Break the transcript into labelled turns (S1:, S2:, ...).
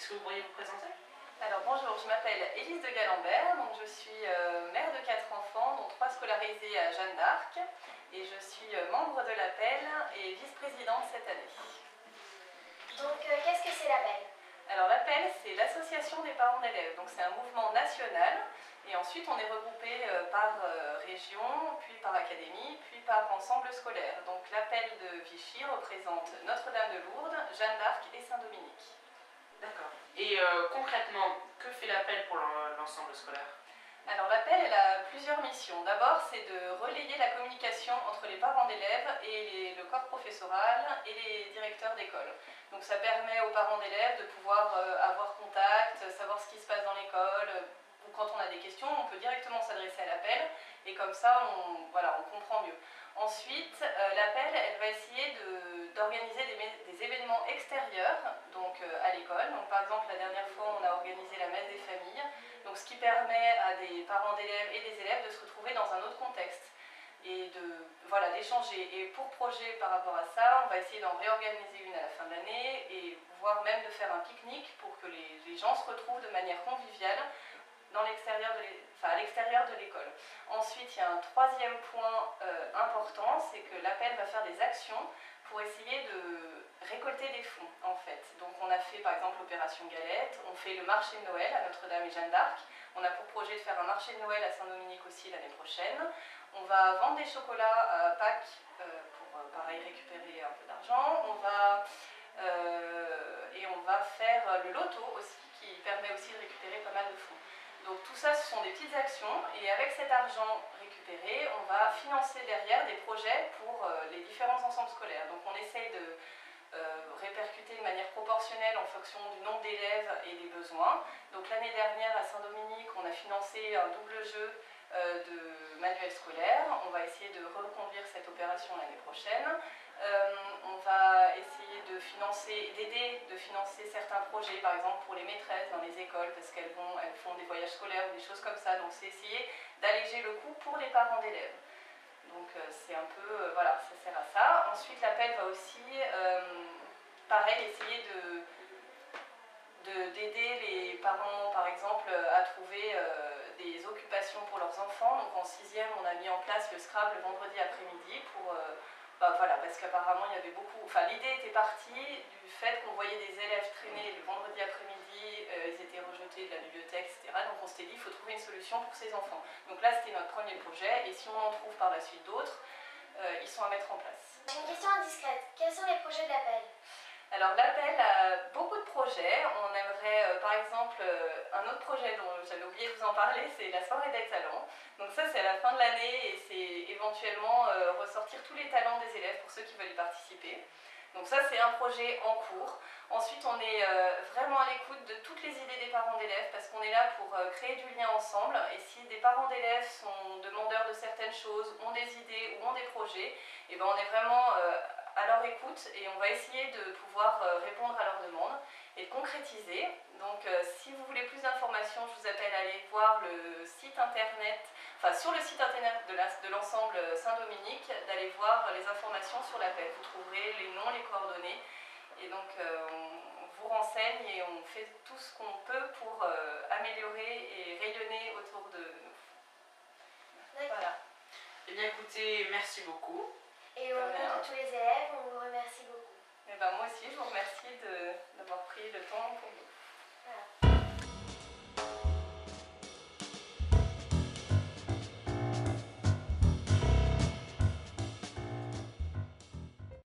S1: Est-ce que vous pourriez vous présenter?
S2: Alors bonjour, je m'appelle Élise de Galambert, donc je suis mère de 4 enfants, dont 3 scolarisés à Jeanne d'Arc, et je suis membre de l'APEL et vice-présidente cette année.
S3: Donc qu'est-ce que c'est l'APEL?
S2: Alors l'APEL, c'est l'association des parents d'élèves, donc c'est un mouvement national, et ensuite on est regroupé par région, puis par académie, puis par ensemble scolaire. Donc l'APEL de Vichy représente Notre-Dame de Lourdes, Jeanne d'Arc et Saint-Dominique.
S1: D'accord. Et concrètement, que fait l'APEL pour l'ensemble scolaire?
S2: Alors l'APEL, elle a plusieurs missions. D'abord, c'est de relayer la communication entre les parents d'élèves et le corps professoral et les directeurs d'école. Donc ça permet aux parents d'élèves de pouvoir avoir contact, savoir ce qui se passe dans l'école. Ou quand on a des questions, on peut directement s'adresser à l'APEL et comme ça, on comprend mieux. Ensuite, l'APEL, elle va essayer d'organiser des événements extérieurs donc, à l'école. Donc, par exemple, la dernière fois, on a organisé la messe des familles, donc, ce qui permet à des parents d'élèves et des élèves de se retrouver dans un autre contexte et d'échanger. Et pour projet par rapport à ça, on va essayer d'en réorganiser une à la fin de l'année et voire même de faire un pique-nique pour que les gens se retrouvent de manière conviviale à l'extérieur de l'école. Ensuite, il y a un troisième point important, c'est que l'APEL va faire des actions pour essayer de récolter des fonds, en fait. Donc on a fait par exemple l'opération Galette, on fait le marché de Noël à Notre-Dame et Jeanne d'Arc, on a pour projet de faire un marché de Noël à Saint-Dominique aussi l'année prochaine. On va vendre des chocolats à Pâques pour pareil récupérer un peu d'argent. Et on va faire le loto aussi, qui permet aussi de récupérer pas mal de fonds. Donc tout ça, ce sont des petites actions et avec cet argent récupéré, on va financer derrière des projets pour les différents ensembles scolaires. Donc on essaye de répercuter de manière proportionnelle en fonction du nombre d'élèves et des besoins. Donc l'année dernière à Saint-Dominique, on a financé un double jeu de manuels scolaires. On va essayer de reconduire cette opération l'année prochaine. On va essayer d'aider de financer certains projets, par exemple pour les maîtresses dans les écoles, parce qu'elles font des voyages scolaires ou des choses comme ça. Donc c'est essayer d'alléger le coût pour les parents d'élèves. Donc c'est un peu, ça sert à ça. Ensuite l'APEL va aussi, pareil, essayer d'aider les parents, par exemple, à trouver des occupations pour leurs enfants. Donc en 6e, on a mis en place le Scrabble le vendredi après-midi pour... parce qu'apparemment il y avait beaucoup... Enfin, l'idée était partie du fait qu'on voyait des élèves traîner le vendredi après-midi, ils étaient rejetés de la bibliothèque, etc. Donc on s'était dit, il faut trouver une solution pour ces enfants. Donc là, c'était notre premier projet, et si on en trouve par la suite d'autres, ils sont à mettre en place.
S3: J'ai une question indiscrète. Quels sont les projets de l'APEL?
S2: Alors l'APEL a beaucoup de projets. On aimerait par exemple, un autre projet dont j'avais oublié de vous en parler, c'est la soirée des talents. Donc ça c'est à la fin de l'année et c'est éventuellement ressortir tous les talents des élèves pour ceux qui veulent y participer. Donc ça c'est un projet en cours. Ensuite on est vraiment à l'écoute de toutes les idées des parents d'élèves parce qu'on est là pour créer du lien ensemble. Et si des parents d'élèves sont demandeurs de certaines choses, ont des idées ou ont des projets, et ben on est vraiment à leur écoute et on va essayer de pouvoir répondre à leurs demandes et de concrétiser. Donc si vous voulez plus d'informations, je vous appelle à aller voir le site internet, sur le site internet de l'ensemble Saint-Dominique, d'aller voir les informations sur l'APEL. Vous trouverez les noms, les coordonnées et donc on vous renseigne et on fait tout ce qu'on peut pour améliorer et rayonner autour de nous. Voilà.
S1: Eh bien écoutez, merci beaucoup.
S3: Et au nom de tous les élèves, on vous remercie beaucoup.
S2: Et ben moi aussi, je vous remercie d'avoir pris le temps pour nous.